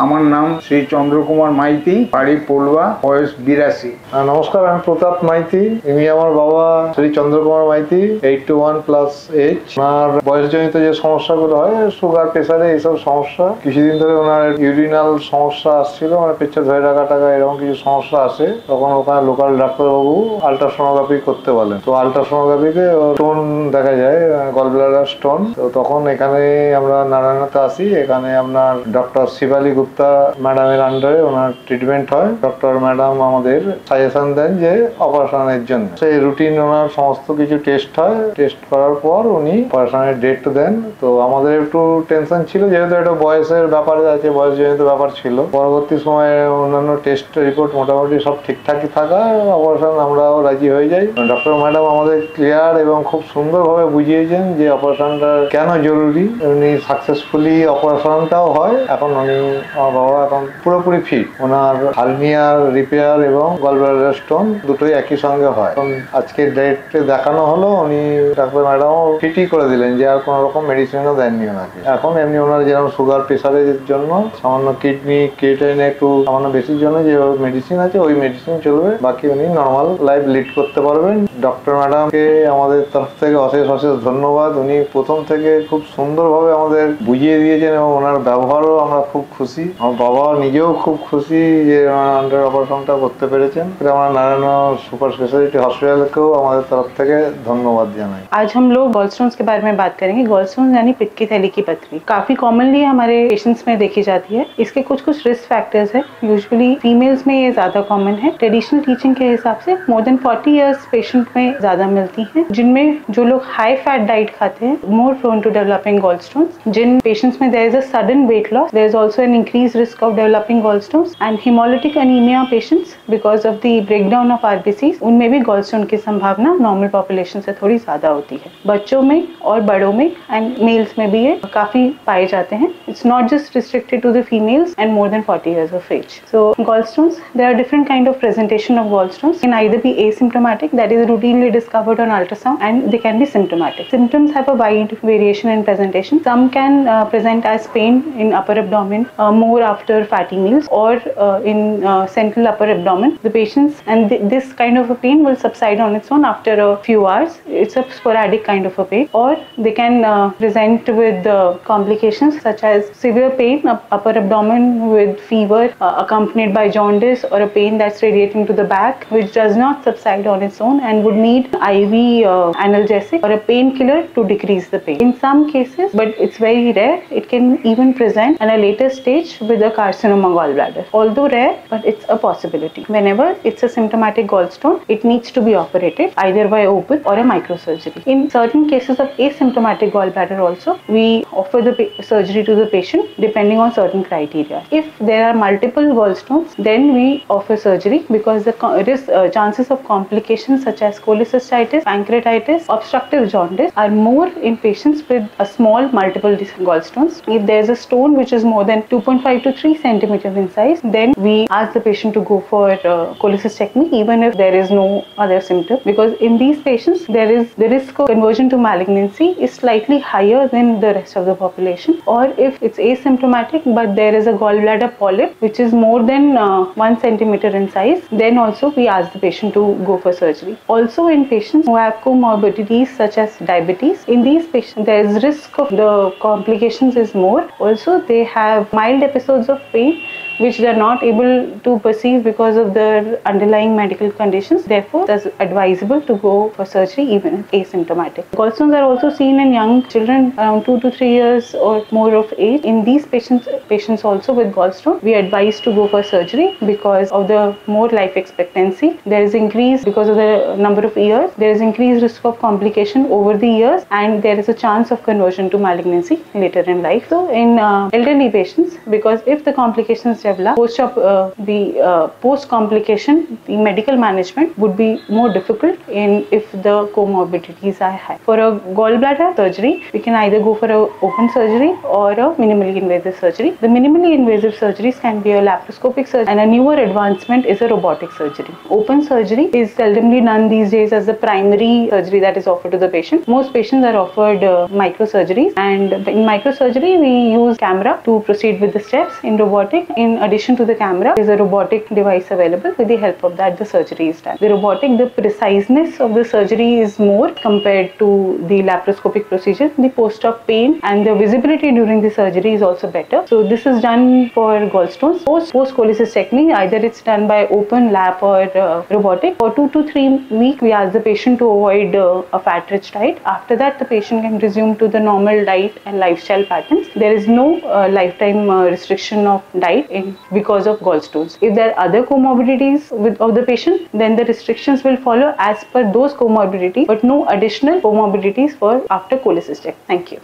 আমার নাম শ্রী চন্দ্রকুমার মাইতি, বাড়ি পড়ুয়া, বয়স 82। নমস্কার, আমি প্রতাপ মাইতি। ইনি আমার বাবা শ্রী চন্দ্রকুমার মাইতি, 81+H। ওনার বয়সজনিত যে সমস্যাগুলো হয়, সুগার, প্রেসারে, এইসব সমস্যা। কিছুদিন ধরে ওনার ইউরিনাল সমস্যা আসছিল, মানে পেচ্ছা ধরে রাখা এরকম কিছু সমস্যা আসে। তখন ওখানে লোকাল ডাক্তারবাবু আলট্রাসোনোগ্রাফি করতে বলেন। তো আলট্রাসোনোগ্রাফিতে স্টোন দেখা যায়, গলব্লাডার স্টোন। তো তখন এখানে আমরা নারায়ণতে আসি। এখানে আপনার ডক্টর শিবালী গুপ্তা ম্যাডামের আন্ডারে ওনার ট্রিটমেন্ট হয়। ডক্টর ম্যাডাম আমাদের সাজেশন দেন যে অপারেশনের জন্য। সেই রুটিন ওনার সমস্ত কিছু টেস্ট হয়। টেস্ট করার পর উনি অপারেশনের ডেট দেন। তো আমাদের একটু টেনশন ছিল, যেহেতু একটা বয়সের ব্যাপারে আছে, বয়সজনিত ব্যাপার ছিল। পরবর্তী সময়ে অন্যান্য টেস্ট রিপোর্ট মোটামুটি সব ঠিকঠাকই থাকায় অপারেশন আমরাও রাজি হয়ে যাই। ডক্টর ম্যাডাম আমাদের ক্লিয়ার এবং খুব সুন্দরভাবে বুঝিয়েছেন যে অপারেশনটা কেন জরুরি। উনি সাকসেসফুলি অপারেশনটাও হয়। এখন উনি, আমার বাবা এখন পুরোপুরি ফিট। ওনার হার্নিয়ার রিপেয়ার এবং গলব্লাডার স্টোন দুটোই একই সঙ্গে হয়। এখন আজকে ডেটে দেখানো হলো, উনি ডাক্তার ম্যাডামও ফিটই করে দিলেন যে আর কোনো রকম মেডিসিনও দেননি ওনাকে। এখন এমনি ওনার যেরকম সুগার, প্রেসারের জন্য সামান্য কিডনি ক্রিয়েটিনিনে একটু সামান্য বেশির জন্য যে মেডিসিন আছে, ওই মেডিসিন চলবে। বাকি উনি নর্মাল লাইফ লিড করতে পারবেন। ডক্টর ম্যাডামকে আমাদের তরফ থেকে অশেষ অশেষ ধন্যবাদ। উনি প্রথম থেকে খুব সুন্দরভাবে আমাদের বুঝিয়ে দিয়েছেন এবং ওনার ব্যবহারও আমরা খুব খুশি। আমার বাবা নিজেও খুব খুশি যে ওনার আন্ডার অপারেশনটা করতে পেরেছেন। আমরা नारायण सुपर स्पेशलिटी हॉस्पिटल को हमारे तरफ থেকে ধন্যবাদ জানাই। आज हम लोग गॉलस्टोन्स के बारे में बात करेंगे। गॉलस्टोन्स यानी पित्त की थैली की पथरी काफी कॉमनली हमारे पेशेंट्स में देखी जाती है। इसके कुछ रिस्क फैक्टर्स है। यूजुअली फीमेल्स में ये ज्यादा कॉमन है। ट्रेडिशनल टीचिंग के हिसाब से मोर देन 40 इयर्स पेशेंट में ज्यादा मिलती है, जिनमें जो लोग हाई फैट डाइट खाते हैं more prone to developing gallstones. जिन पेशेंट्स में there is a sudden weight loss, there is also an increase risk of developing gallstones. And haemolytic anaemia patients because of the breakdown of RBCs, उनमें भी gallstone की संभावना normal population से थोड़ी ज्यादा होती है। बच्चों में और बड़ों में एंड मेल्स में भी ये काफी पाए जाते हैं। It's not just restricted to the females and more than 40 years of age. So gallstones, there are different kind of presentation of gallstones. Can either be asymptomatic, that is routinely discovered on ultrasound, and they can be symptomatic. Symptoms have a wide variation in presentation. Some can present as pain in upper abdomen more after fatty meals, or in central upper abdomen. The patients and this kind of a pain will subside on its own after a few hours. It's a sporadic kind of a pain. Or they can present with complications such as severe pain upper abdomen with fever accompanied by jaundice, or a pain that's radiating to the back which does not subside on its own and would need IV analgesic or a painkiller to decrease the pain. In some cases, but it's very rare, it can even present at a later stage with a carcinoma gallbladder. Although rare, but it's a possibility. Whenever it's a symptomatic gallstone, it needs to be operated either by open or a microsurgery. In certain cases of asymptomatic gallbladder also, we offer the surgery to the patient depending on certain criteria. If there are multiple gallstones, then we offer surgery because the chances of complications such as cholecystitis, pancreatitis, obstructive jaundice are more in patients with a small multiple gallstones. If there is a stone which is more than 2.5 to 3 centimeters in size, then we ask the patient to go for cholecystectomy even if there is no other symptom, because in these patients there is the risk of conversion to malignancy is slightly higher than the rest of the population. Or if it's asymptomatic but there is a gallbladder polyp which is more than 1 centimeter in size, then also we ask the patient to go for surgery. Also in patients who have comorbidities such as diabetes, in these patients there is risk of the complications is more. Also they have mild episodes of pain which they are not able to perceive because of their underlying medical conditions. Therefore, it is advisable to go for surgery even if asymptomatic. Gallstones are also seen in young children around 2 to 3 years or more of age. In these patients also with gallstone, we advise to go for surgery because of the more life expectancy. There is increase because of the number of years. There is increased risk of complication over the years, and there is a chance of conversion to malignancy later in life. So in elderly patients, because if the complications develop, post complication, the medical management would be more difficult if the comorbidities are high. For a gallbladder surgery, we can either go for a open surgery or a minimally invasive surgery. The minimally invasive surgeries can be a laparoscopic surgery, and a newer advancement is a robotic surgery. Open surgery is seldomly done these days as the primary surgery that is offered to the patient. Most patients are offered microsurgeries, and in microsurgery we use camera to proceed with the steps. In robotic, in addition to the camera, there is a robotic device available. With the help of that, the surgery is done. The robotic, the preciseness of the surgery is more compared to the laparoscopic procedure. The post-op pain and the visibility during the surgery is also better. So this is done for gallstones. Post-cholecystectomy, either it's done by open, lap or robotic. For 2 to 3 weeks, we ask the patient to avoid a fat-rich diet. After that, the patient can resume to the normal diet and lifestyle patterns. There is no lifetime restriction of diet because of gallstones. If there are other comorbidities of the patient, then the restrictions will follow as per those comorbidities, but no additional comorbidities for after cholecystectomy. Thank you.